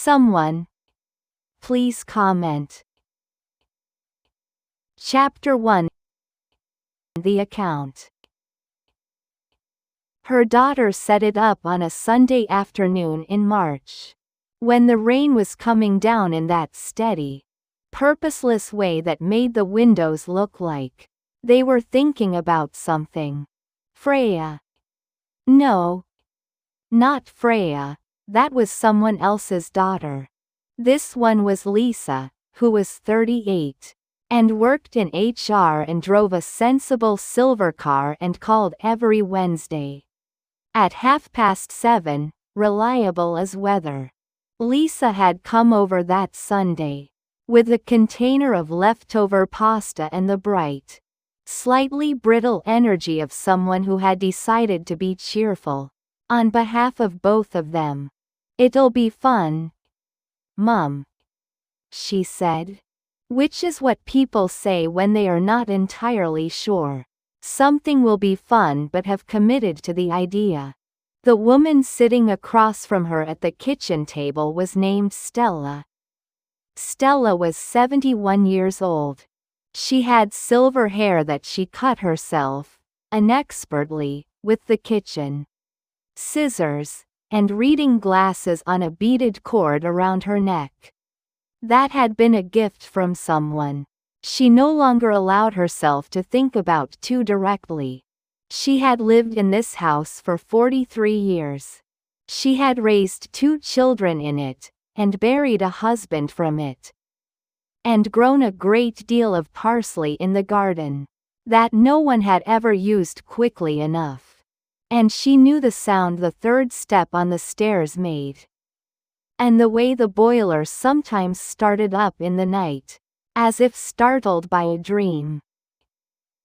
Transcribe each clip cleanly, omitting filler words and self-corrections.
Someone, please comment. Chapter 1. The account. Her daughter set it up on a Sunday afternoon in March, when the rain was coming down in that steady, purposeless way that made the windows look like they were thinking about something. Freya. No. Not Freya, that was someone else's daughter. This one was Lisa, who was 38, and worked in HR and drove a sensible silver car and called every Wednesday at 7:30, reliable as weather. Lisa had come over that Sunday with a container of leftover pasta and the bright, slightly brittle energy of someone who had decided to be cheerful on behalf of both of them. "It'll be fun, Mum," she said. Which is what people say when they are not entirely sure something will be fun but have committed to the idea. The woman sitting across from her at the kitchen table was named Stella. Stella was 71 years old. She had silver hair that she cut herself, inexpertly, with the kitchen scissors, and reading glasses on a beaded cord around her neck. That had been a gift from someone. She no longer allowed herself to think about too directly. She had lived in this house for 43 years. She had raised 2 children in it, and buried a husband from it, and grown a great deal of parsley in the garden that no one had ever used quickly enough. And she knew the sound the third step on the stairs made, and the way the boiler sometimes started up in the night, as if startled by a dream.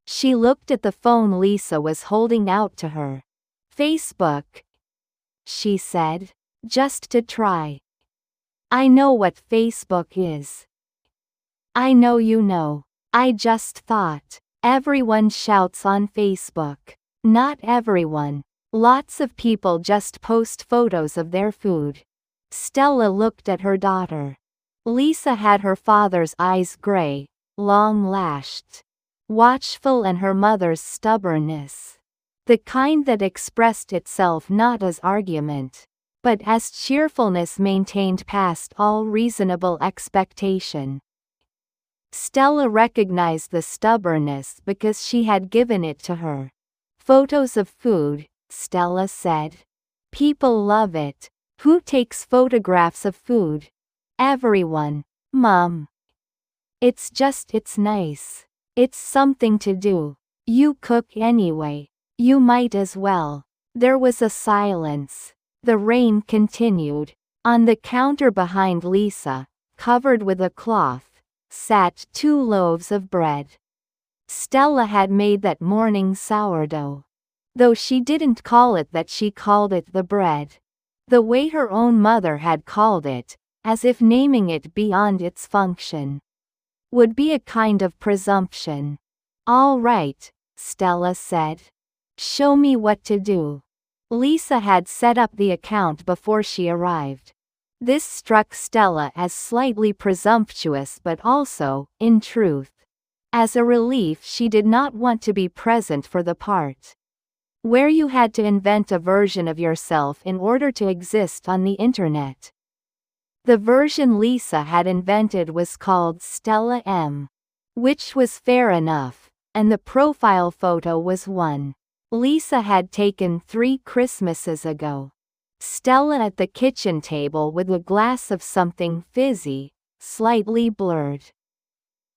She looked at the phone Lisa was holding out to her. "Facebook," she said, "just to try. I know what Facebook is." "I know you know. I just thought. Everyone shouts on Facebook." "Not everyone. Lots of people just post photos of their food." Stella looked at her daughter. Lisa had her father's eyes gray, long-lashed, watchful, and her mother's stubbornness. The kind that expressed itself not as argument, but as cheerfulness maintained past all reasonable expectation. Stella recognized the stubbornness because she had given it to her. "Photos of food," Stella said. "People love it. Who takes photographs of food?" "Everyone, Mum. It's nice. It's something to do. You cook anyway. You might as well." There was a silence. The rain continued. On the counter behind Lisa, covered with a cloth, sat 2 loaves of bread. Stella had made that morning sourdough. Though she didn't call it that, she called it the bread. The way her own mother had called it, as if naming it beyond its function would be a kind of presumption. "All right," Stella said. "Show me what to do." Lisa had set up the account before she arrived. This struck Stella as slightly presumptuous, but also, in truth, as a relief. She did not want to be present for the part where you had to invent a version of yourself in order to exist on the internet. The version Lisa had invented was called Stella M, which was fair enough, and the profile photo was one Lisa had taken 3 Christmases ago. Stella at the kitchen table with a glass of something fizzy, slightly blurred,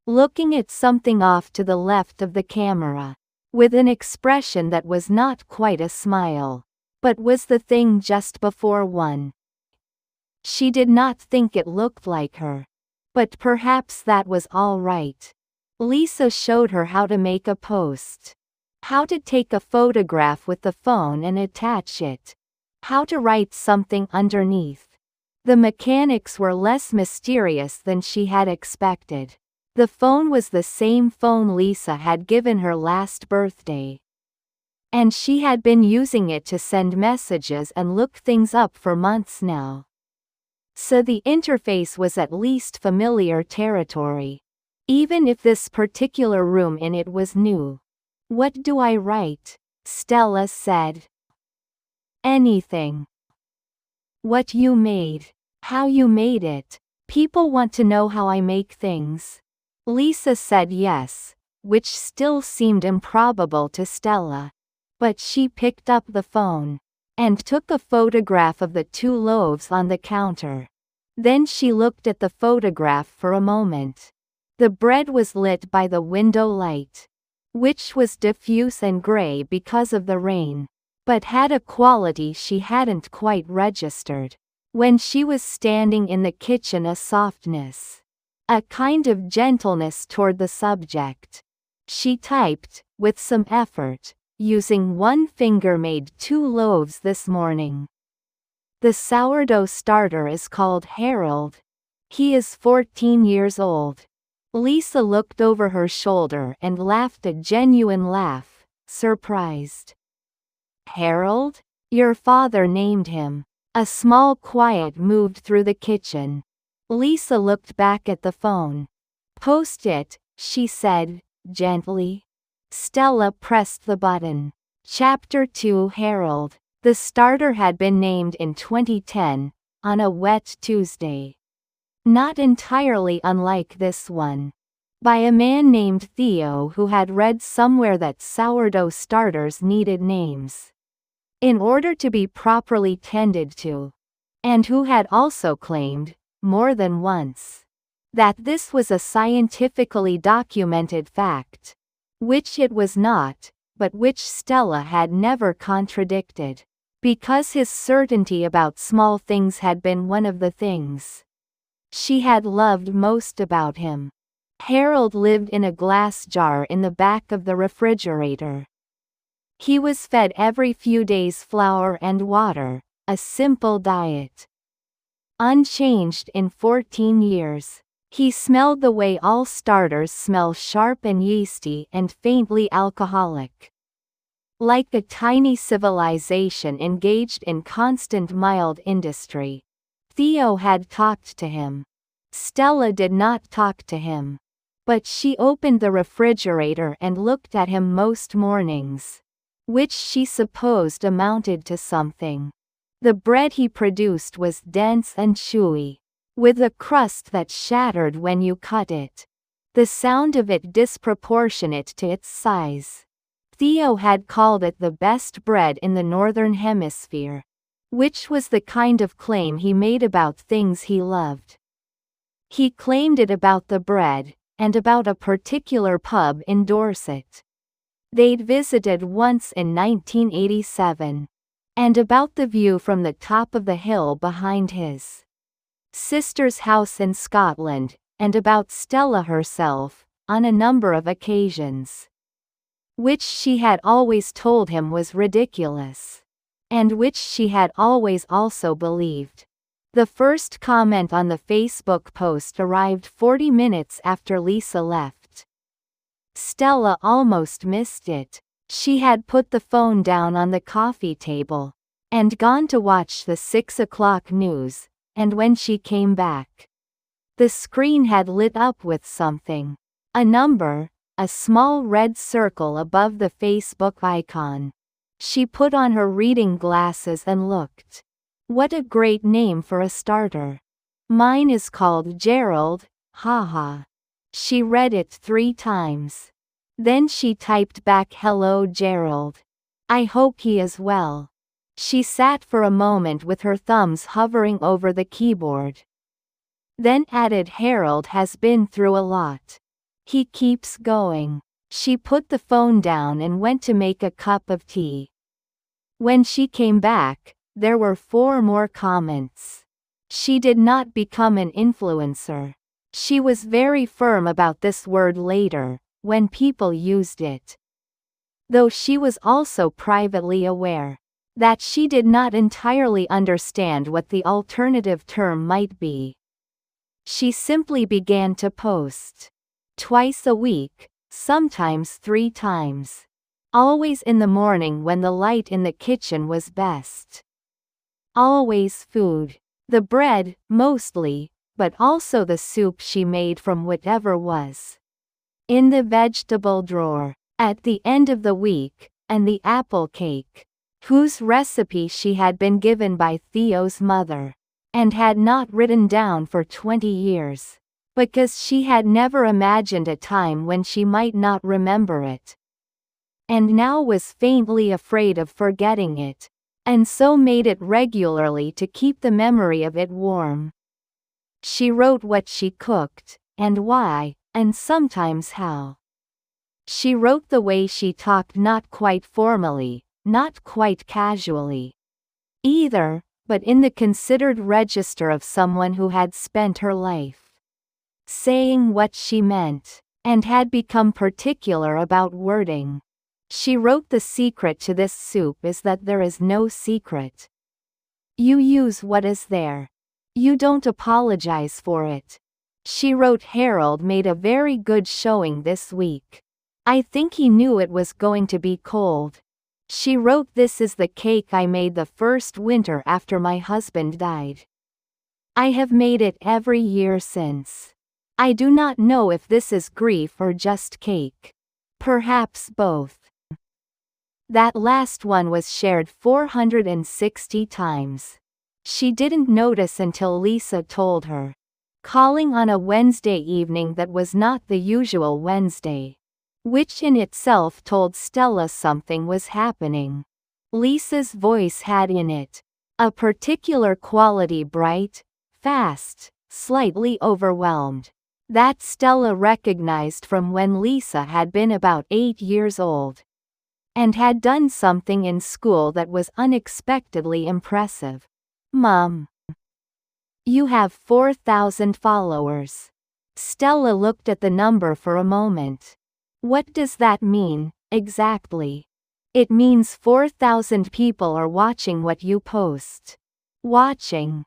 looking at something off to the left of the camera, with an expression that was not quite a smile, but was the thing just before one. She did not think it looked like her, but perhaps that was all right. Lisa showed her how to make a post, how to take a photograph with the phone and attach it, how to write something underneath. The mechanics were less mysterious than she had expected. The phone was the same phone Lisa had given her last birthday, and she had been using it to send messages and look things up for months now. So the interface was at least familiar territory. Even if this particular room in it was new. What do I write? Stella said. Anything. What you made. How you made it. People want to know how I make things. Lisa said yes, which still seemed improbable to Stella. But she picked up the phone and took a photograph of the 2 loaves on the counter. Then she looked at the photograph for a moment. The bread was lit by the window light, which was diffuse and gray because of the rain, but had a quality she hadn't quite registered. When she was standing in the kitchen, a softness, a kind of gentleness toward the subject. She typed, with some effort, using one finger, made 2 loaves this morning. The sourdough starter is called Harold. He is 14 years old. Lisa looked over her shoulder and laughed a genuine laugh, surprised. Harold? Your father named him. A small quiet moved through the kitchen. Lisa looked back at the phone. Post it, she said, gently. Stella pressed the button. Chapter 2. Harold. The starter had been named in 2010, on a wet Tuesday. Not entirely unlike this one. By a man named Theo, who had read somewhere that sourdough starters needed names in order to be properly tended to, and who had also claimed, more than once, that this was a scientifically documented fact, which it was not, but which Stella had never contradicted, because his certainty about small things had been one of the things she had loved most about him. Harold lived in a glass jar in the back of the refrigerator. He was fed every few days flour and water, a simple diet. Unchanged in 14 years. He smelled the way all starters smell, sharp and yeasty and faintly alcoholic. Like a tiny civilization engaged in constant mild industry. Theo had talked to him. Stella did not talk to him. But she opened the refrigerator and looked at him most mornings, which she supposed amounted to something. The bread he produced was dense and chewy, with a crust that shattered when you cut it. The sound of it disproportionate to its size. Theo had called it the best bread in the Northern Hemisphere, which was the kind of claim he made about things he loved. He claimed it about the bread, and about a particular pub in Dorset they'd visited once in 1987, and about the view from the top of the hill behind his sister's house in Scotland, and about Stella herself, on a number of occasions, which she had always told him was ridiculous, and which she had always also believed. The first comment on the Facebook post arrived 40 minutes after Lisa left. Stella almost missed it. She had put the phone down on the coffee table and gone to watch the 6 o'clock news, and when she came back, the screen had lit up with something. A number, a small red circle above the Facebook icon. She put on her reading glasses and looked. What a great name for a starter. Mine is called Gerald, haha. She read it 3 times. Then she typed back, hello Gerald. I hope he is well. She sat for a moment with her thumbs hovering over the keyboard. Then added, Harold has been through a lot. He keeps going. She put the phone down and went to make a cup of tea. When she came back, there were 4 more comments. She did not become an influencer. She was very firm about this word later, when people used it. Though she was also privately aware that she did not entirely understand what the alternative term might be. She simply began to post. Twice a week, sometimes 3 times. Always in the morning when the light in the kitchen was best. Always food. The bread, mostly, but also the soup she made from whatever was in the vegetable drawer at the end of the week, and the apple cake, whose recipe she had been given by Theo's mother, and had not written down for 20 years, because she had never imagined a time when she might not remember it, and now was faintly afraid of forgetting it, and so made it regularly to keep the memory of it warm. She wrote what she cooked, and why, and sometimes how. She wrote the way she talked, not quite formally, not quite casually either, but in the considered register of someone who had spent her life saying what she meant, and had become particular about wording. She wrote, "The secret to this soup is that there is no secret. You use what is there. You don't apologize for it." She wrote, "Harold made a very good showing this week. I think he knew it was going to be cold." She wrote, "This is the cake I made the first winter after my husband died. I have made it every year since. I do not know if this is grief or just cake. Perhaps both." That last one was shared 460 times. She didn't notice until Lisa told her, calling on a Wednesday evening that was not the usual Wednesday, which in itself told Stella something was happening. Lisa's voice had in it a particular quality, bright, fast, slightly overwhelmed, that Stella recognized from when Lisa had been about 8 years old, and had done something in school that was unexpectedly impressive. "Mom, you have 4,000 followers." Stella looked at the number for a moment. "What does that mean, exactly?" "It means 4,000 people are watching what you post." "Watching?"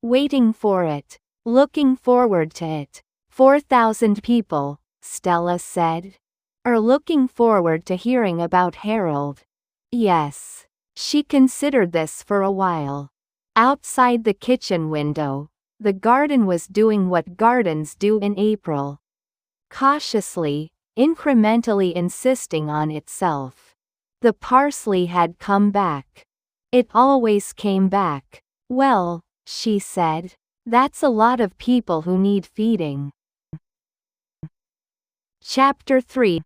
"Waiting for it. Looking forward to it." 4,000 people," Stella said, "are looking forward to hearing about Harold." Yes. She considered this for a while. Outside the kitchen window, the garden was doing what gardens do in April. Cautiously, incrementally insisting on itself. The parsley had come back. It always came back. "Well," she said, "that's a lot of people who need feeding." Chapter 3.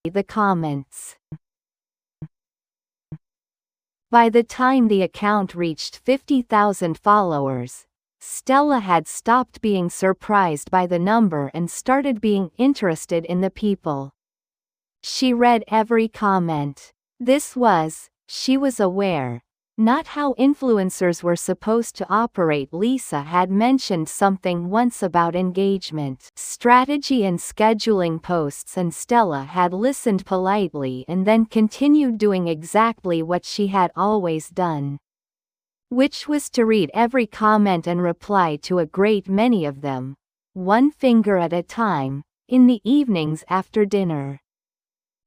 The comments. By the time the account reached 50,000 followers, Stella had stopped being surprised by the number and started being interested in the people. She read every comment. This was, she was aware, not how influencers were supposed to operate. Lisa had mentioned something once about engagement strategy and scheduling posts, and Stella had listened politely and then continued doing exactly what she had always done, which was to read every comment and reply to a great many of them, one finger at a time, in the evenings after dinner.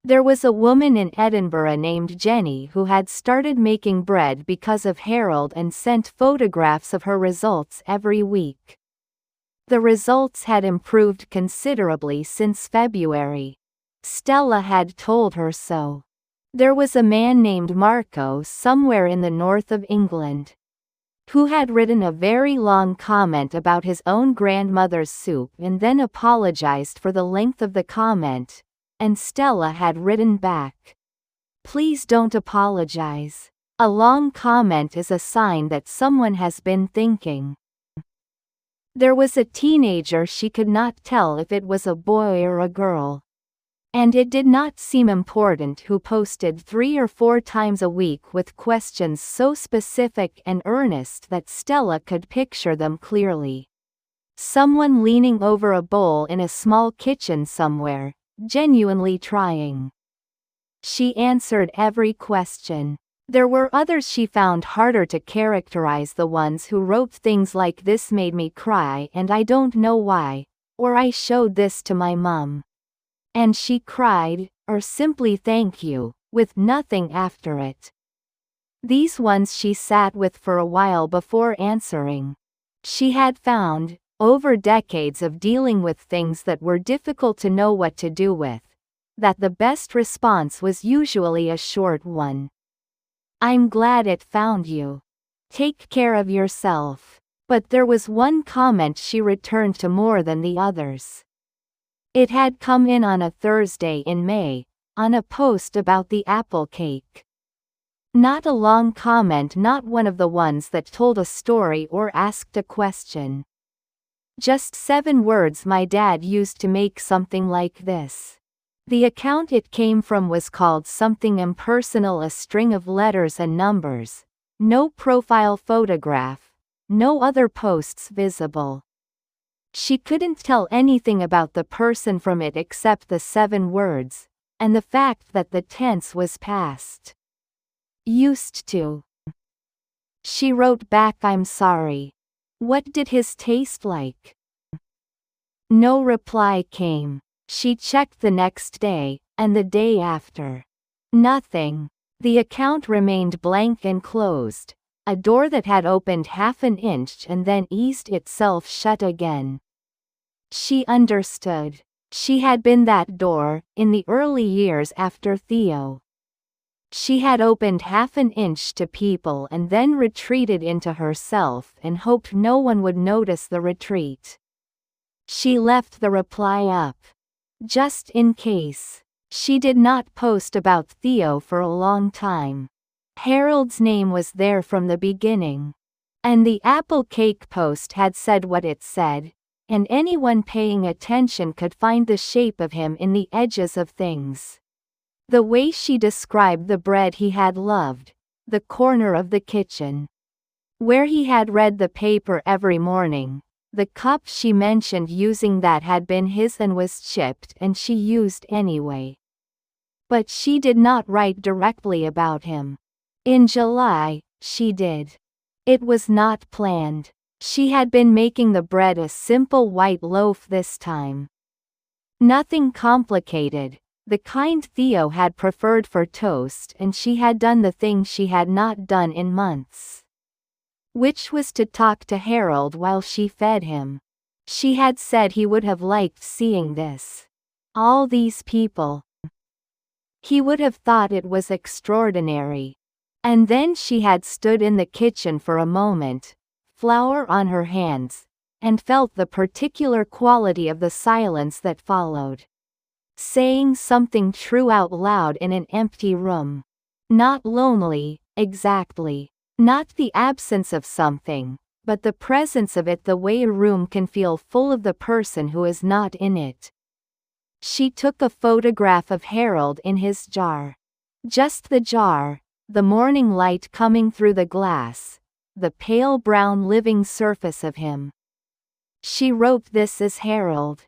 There was a woman in Edinburgh named Jenny who had started making bread because of Harold and sent photographs of her results every week. The results had improved considerably since February. Stella had told her so. There was a man named Marco somewhere in the north of England, who had written a very long comment about his own grandmother's soup and then apologized for the length of the comment. And Stella had written back, "Please don't apologize. A long comment is a sign that someone has been thinking." There was a teenager, she could not tell if it was a boy or a girl, and it did not seem important, who posted 3 or 4 times a week with questions so specific and earnest that Stella could picture them clearly. Someone leaning over a bowl in a small kitchen somewhere, genuinely trying. She answered every question. There were others she found harder to characterize, the ones who wrote things like "This made me cry and I don't know why," or "I showed this to my mum and she cried," or simply "thank you," with nothing after it. These ones she sat with for a while before answering. She had found, over decades of dealing with things that were difficult to know what to do with, that the best response was usually a short one. "I'm glad it found you. Take care of yourself." But there was one comment she returned to more than the others. It had come in on a Thursday in May, on a post about the apple cake. Not a long comment, not one of the ones that told a story or asked a question. Just 7 words my dad used to make something like this. The account it came from was called something impersonal, a string of letters and numbers. No profile photograph. No other posts visible. She couldn't tell anything about the person from it except the 7 words, and the fact that the tense was past. Used to. She wrote back, "I'm sorry. What did his taste like?" No reply came. She checked the next day, and the day after. Nothing. The account remained blank and closed, a door that had opened half an inch and then eased itself shut again. She understood. She had been that door, in the early years after Theo. She had opened half an inch to people and then retreated into herself and hoped no one would notice the retreat. She left the reply up. Just in case. She did not post about Theo for a long time. Harold's name was there from the beginning. And the apple cake post had said what it said, and anyone paying attention could find the shape of him in the edges of things. The way she described the bread he had loved, the corner of the kitchen, where he had read the paper every morning, the cup she mentioned using that had been his and was chipped and she used anyway. But she did not write directly about him. In July, she did. It was not planned. She had been making the bread a simple white loaf this time. Nothing complicated. The kind Theo had preferred for toast, and she had done the thing she had not done in months. Which was to talk to Harold while she fed him. She had said he would have liked seeing this. All these people. He would have thought it was extraordinary. And then she had stood in the kitchen for a moment, flour on her hands, and felt the particular quality of the silence that followed. Saying something true out loud in an empty room. Not lonely, exactly. Not the absence of something, but the presence of it, the way a room can feel full of the person who is not in it. She took a photograph of Harold in his jar. Just the jar, the morning light coming through the glass, the pale brown living surface of him. She wrote, "This is Harold.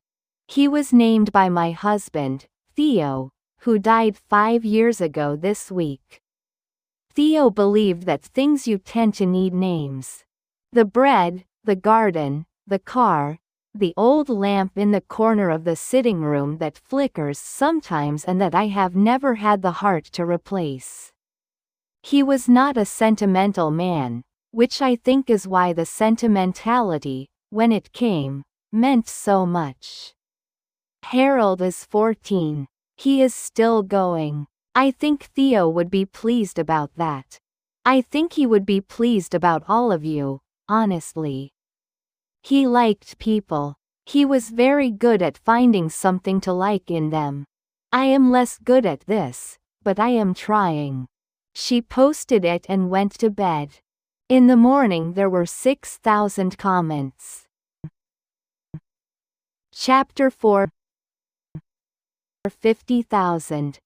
He was named by my husband, Theo, who died 5 years ago this week. Theo believed that things you tend to need names. The bread, the garden, the car, the old lamp in the corner of the sitting room that flickers sometimes and that I have never had the heart to replace." He was not a sentimental man, which I think is why the sentimentality, when it came, meant so much. Harold is 14. He is still going. I think Theo would be pleased about that. I think he would be pleased about all of you, honestly. He liked people. He was very good at finding something to like in them. I am less good at this, but I am trying. She posted it and went to bed. In the morning there were 6,000 comments. Chapter 4. 50,000.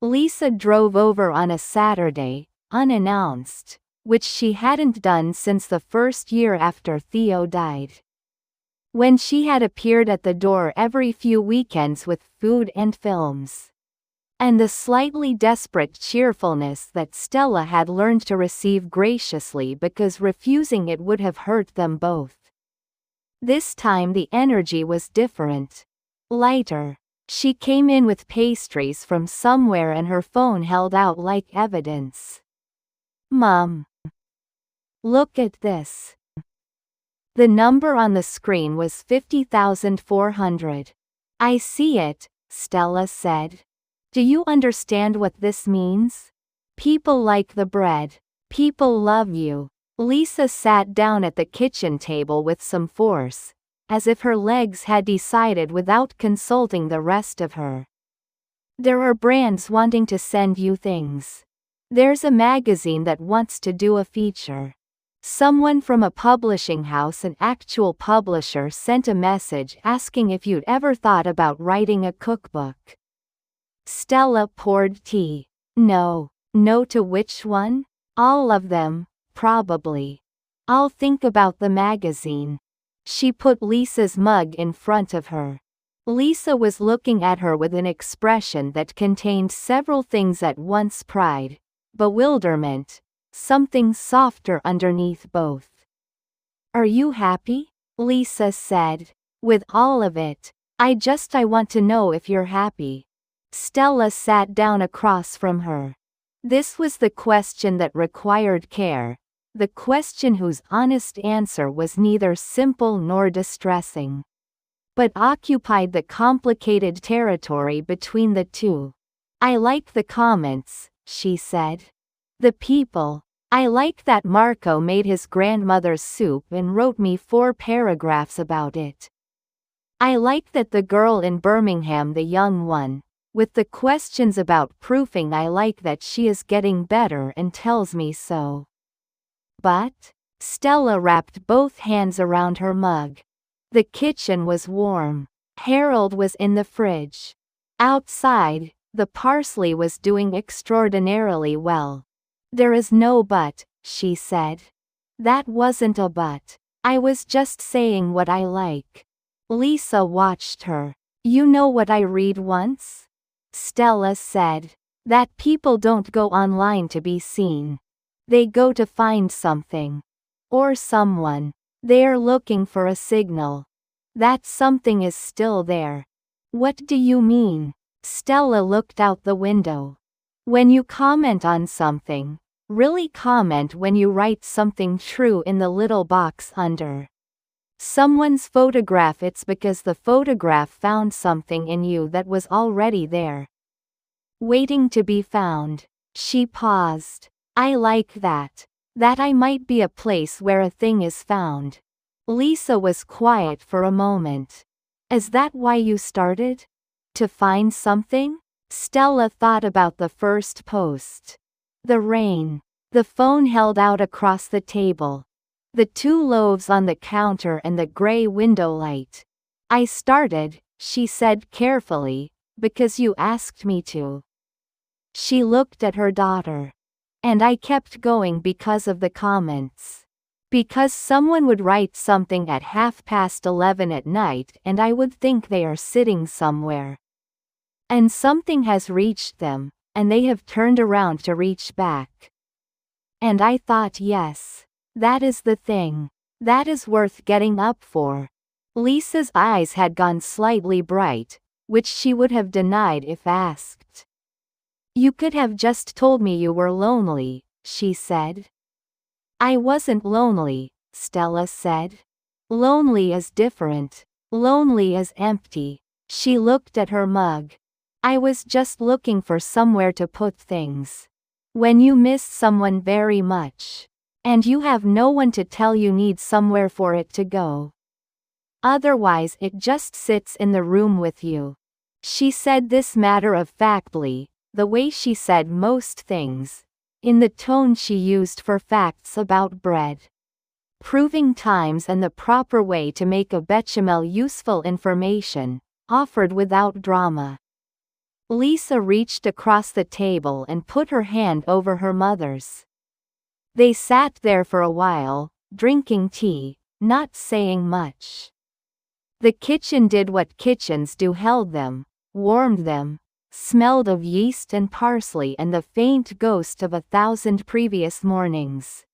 Lisa drove over on a Saturday, unannounced, which she hadn't done since the first year after Theo died. When she had appeared at the door every few weekends with food and films. And the slightly desperate cheerfulness that Stella had learned to receive graciously because refusing it would have hurt them both. This time the energy was different. Lighter. She came in with pastries from somewhere and her phone held out like evidence. Mom. Look at this. The number on the screen was 50,400. I see it, Stella said. Do you understand what this means? People like the bread. People love you. Lisa sat down at the kitchen table with some force, as if her legs had decided without consulting the rest of her. There are brands wanting to send you things. There's a magazine that wants to do a feature. Someone from a publishing house, an actual publisher, sent a message asking if you'd ever thought about writing a cookbook. Stella poured tea. No. No to which one? All of them, probably. I'll think about the magazine. She put Lisa's mug in front of her. Lisa was looking at her with an expression that contained several things at once: pride, bewilderment, something softer underneath both. Are you happy? Lisa said. With all of it. I want to know if you're happy. Stella sat down across from her. This was the question that required care, the question whose honest answer was neither simple nor distressing, but occupied the complicated territory between the two. I like the comments, she said. The people. I like that Marco made his grandmother's soup and wrote me 4 paragraphs about it. I like that the girl in Birmingham, the young one, with the questions about proofing, I like that she is getting better and tells me so. But? Stella wrapped both hands around her mug. The kitchen was warm. Harold was in the fridge. Outside, the parsley was doing extraordinarily well. There is no but, she said. That wasn't a but. I was just saying what I like. Lisa watched her. You know what I read once? Stella said. That people don't go online to be seen. They go to find something. Or someone. They're looking for a signal. That something is still there. What do you mean? Stella looked out the window. When you comment on something, really comment when you write something true in the little box under someone's photograph, it's because the photograph found something in you that was already there, waiting to be found. She paused. I like that. That I might be a place where a thing is found. Lisa was quiet for a moment. Is that why you started? To find something? Stella thought about the first post. The rain. The phone held out across the table. The 2 loaves on the counter and the gray window light. I started, she said carefully, because you asked me to. She looked at her daughter. And I kept going because of the comments. Because someone would write something at 11:30 at night and I would think they are sitting somewhere. And something has reached them, and they have turned around to reach back. And I thought, yes. That is the thing. That is worth getting up for. Lisa's eyes had gone slightly bright, which she would have denied if asked. You could have just told me you were lonely, she said. I wasn't lonely, Stella said. Lonely is different. Lonely is empty. She looked at her mug. I was just looking for somewhere to put things. When you miss someone very much, and you have no one to tell, you need somewhere for it to go. Otherwise it just sits in the room with you. She said this matter-of-factly, the way she said most things, in the tone she used for facts about bread. Proving times and the proper way to make a bechamel, useful information, offered without drama. Lisa reached across the table and put her hand over her mother's. They sat there for a while, drinking tea, not saying much. The kitchen did what kitchens do, held them, warmed them, smelled of yeast and parsley and the faint ghost of 1,000 previous mornings.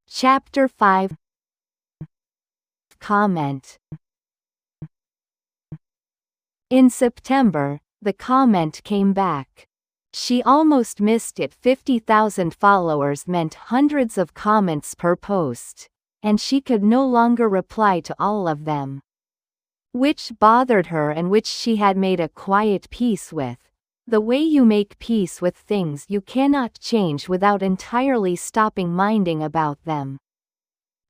Chapter 5. Comment. In September, the comment came back. She almost missed it. 50,000 followers meant hundreds of comments per post, and she could no longer reply to all of them. Which bothered her and which she had made a quiet peace with. The way you make peace with things you cannot change without entirely stopping minding about them.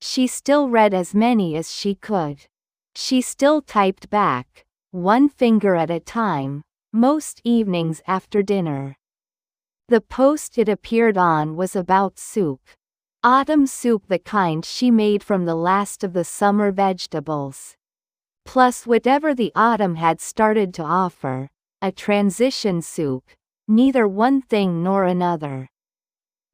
She still read as many as she could. She still typed back, one finger at a time, most evenings after dinner. The post it appeared on was about soup. Autumn soup, the kind she made from the last of the summer vegetables. Plus whatever the autumn had started to offer, a transition soup, neither one thing nor another.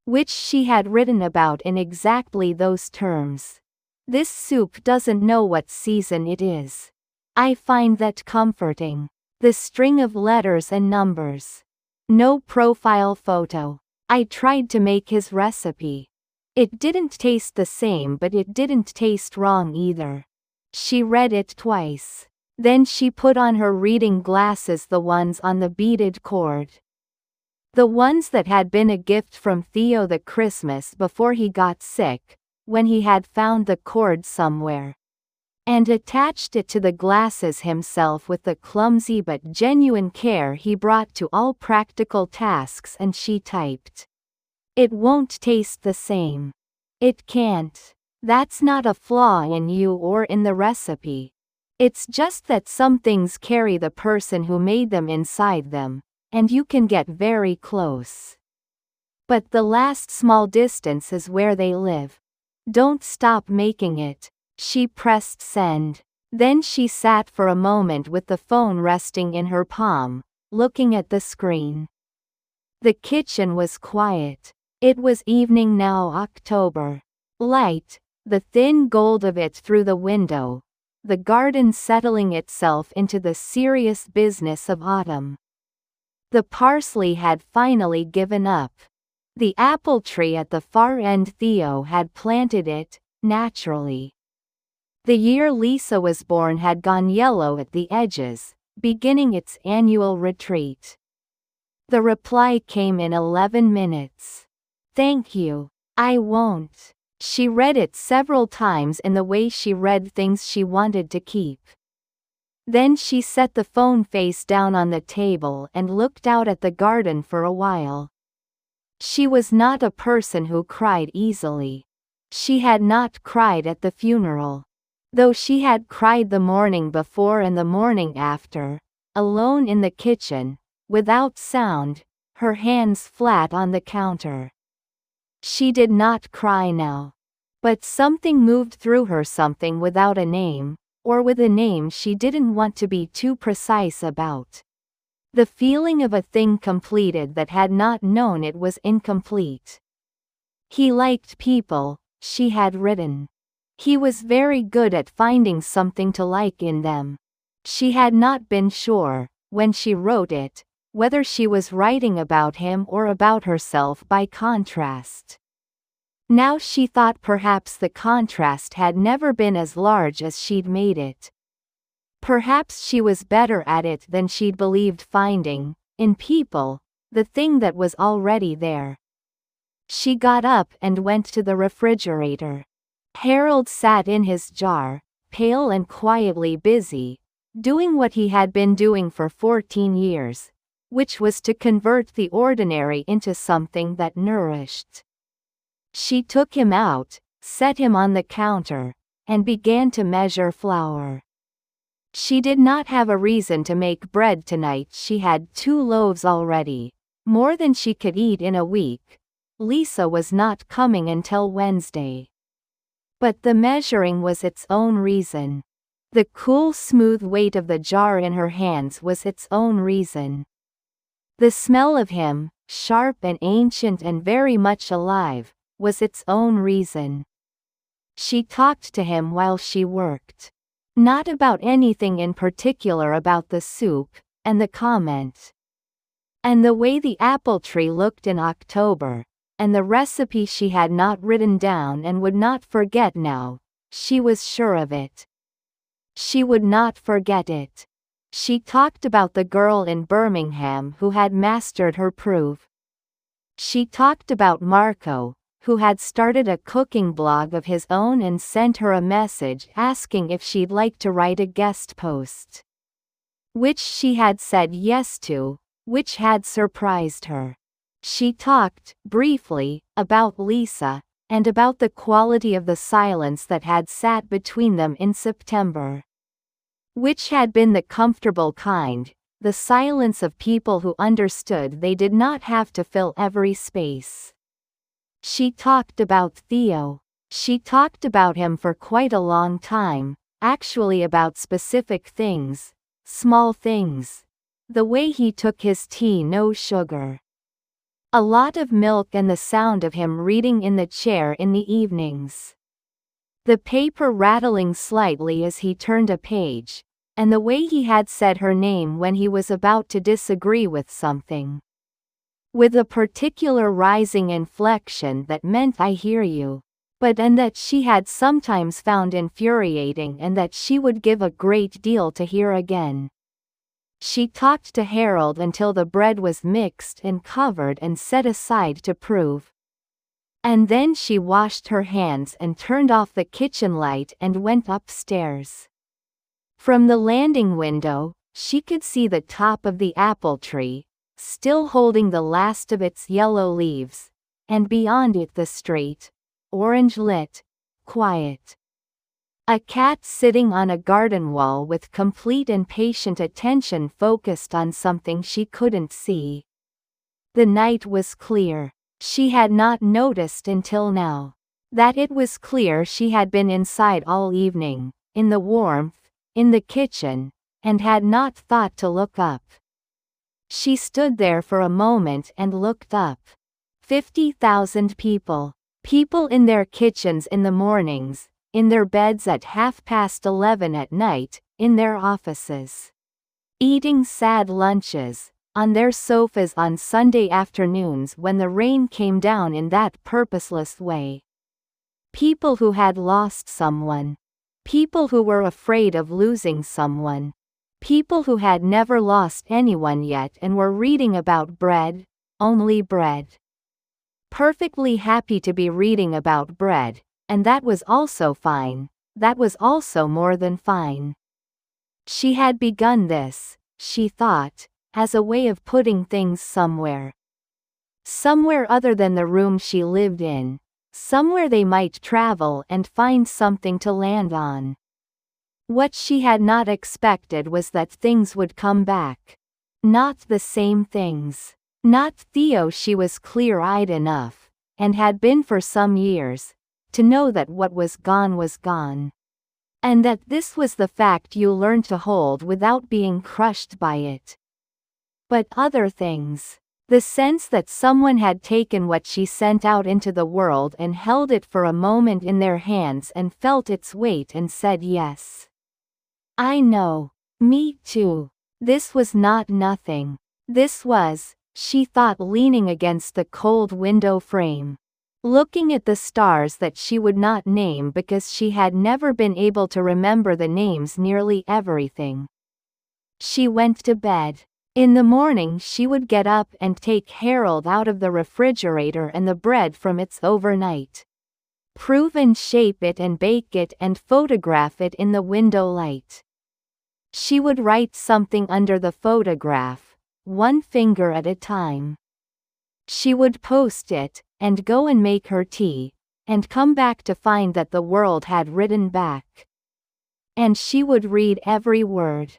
Which she had written about in exactly those terms. This soup doesn't know what season it is. I find that comforting. The string of letters and numbers. No profile photo. I tried to make his recipe. It didn't taste the same, but it didn't taste wrong either. She read it twice. Then she put on her reading glasses, the ones on the beaded cord. The ones that had been a gift from Theo the Christmas before he got sick, when he had found the cord somewhere. And attached it to the glasses himself with the clumsy but genuine care he brought to all practical tasks, and she typed, "It won't taste the same. It can't. That's not a flaw in you or in the recipe. It's just that some things carry the person who made them inside them, and you can get very close. But the last small distance is where they live. Don't stop making it." She pressed send. Then she sat for a moment with the phone resting in her palm, looking at the screen. The kitchen was quiet. It was evening now, October. Light, the thin gold of it through the window, the garden settling itself into the serious business of autumn. The parsley had finally given up. The apple tree at the far end, Theo had planted it, naturally. The year Lisa was born had gone yellow at the edges, beginning its annual retreat. The reply came in 11 minutes. "Thank you. I won't." She read it several times in the way she read things she wanted to keep. Then she set the phone face down on the table and looked out at the garden for a while. She was not a person who cried easily. She had not cried at the funeral. Though she had cried the morning before and the morning after, alone in the kitchen, without sound, her hands flat on the counter. She did not cry now. But something moved through her, something without a name, or with a name she didn't want to be too precise about. The feeling of a thing completed that had not known it was incomplete. He liked people, she had written. He was very good at finding something to like in them. She had not been sure, when she wrote it, whether she was writing about him or about herself by contrast. Now she thought perhaps the contrast had never been as large as she'd made it. Perhaps she was better at it than she'd believed, finding, in people, the thing that was already there. She got up and went to the refrigerator. Harold sat in his jar, pale and quietly busy, doing what he had been doing for 14 years, which was to convert the ordinary into something that nourished. She took him out, set him on the counter, and began to measure flour. She did not have a reason to make bread tonight. She had 2 loaves already, more than she could eat in a week. Lisa was not coming until Wednesday. But the measuring was its own reason. The cool, smooth weight of the jar in her hands was its own reason. The smell of him, sharp and ancient and very much alive, was its own reason. She talked to him while she worked. Not about anything in particular, about the soup, and the comment. And the way the apple tree looked in October, and the recipe she had not written down and would not forget now, she was sure of it. She would not forget it. She talked about the girl in Birmingham who had mastered her proof. She talked about Marco, who had started a cooking blog of his own and sent her a message asking if she'd like to write a guest post. Which she had said yes to, which had surprised her. She talked, briefly, about Lisa, and about the quality of the silence that had sat between them in September. Which had been the comfortable kind, the silence of people who understood they did not have to fill every space. She talked about Theo. She talked about him for quite a long time, actually about specific things, small things. The way he took his tea no sugar. A lot of milk and the sound of him reading in the chair in the evenings. The paper rattling slightly as he turned a page, and the way he had said her name when he was about to disagree with something. With a particular rising inflection that meant "I hear you," and that she had sometimes found infuriating and that she would give a great deal to hear again. She talked to Harold until the bread was mixed and covered and set aside to prove. And then she washed her hands and turned off the kitchen light and went upstairs. From the landing window, she could see the top of the apple tree, still holding the last of its yellow leaves, and beyond it the street, orange-lit, quiet. A cat sitting on a garden wall with complete and patient attention focused on something she couldn't see. The night was clear. She had not noticed until now. That it was clear she had been inside all evening, in the warmth, in the kitchen, and had not thought to look up. She stood there for a moment and looked up. 50,000 people. People in their kitchens in the mornings, in their beds at 11:30 at night, in their offices. Eating sad lunches, on their sofas on Sunday afternoons when the rain came down in that purposeless way. People who had lost someone. People who were afraid of losing someone. People who had never lost anyone yet and were reading about bread, only bread. Perfectly happy to be reading about bread. And that was also fine. That was also more than fine. She had begun this, she thought, as a way of putting things somewhere. Somewhere other than the room she lived in. Somewhere they might travel and find something to land on. What she had not expected was that things would come back. Not the same things. Not Theo. She was clear-eyed enough, and had been for some years, to know that what was gone. And that this was the fact you learned to hold without being crushed by it. But other things. The sense that someone had taken what she sent out into the world and held it for a moment in their hands and felt its weight and said yes. I know. Me too. This was not nothing. This was, she thought, leaning against the cold window frame. Looking at the stars that she would not name because she had never been able to remember the names nearly everything. She went to bed. In the morning she would get up and take Harold out of the refrigerator and the bread from its overnight. Prove and shape it and bake it and photograph it in the window light. She would write something under the photograph, one finger at a time. She would post it, and go and make her tea, and come back to find that the world had written back. And she would read every word.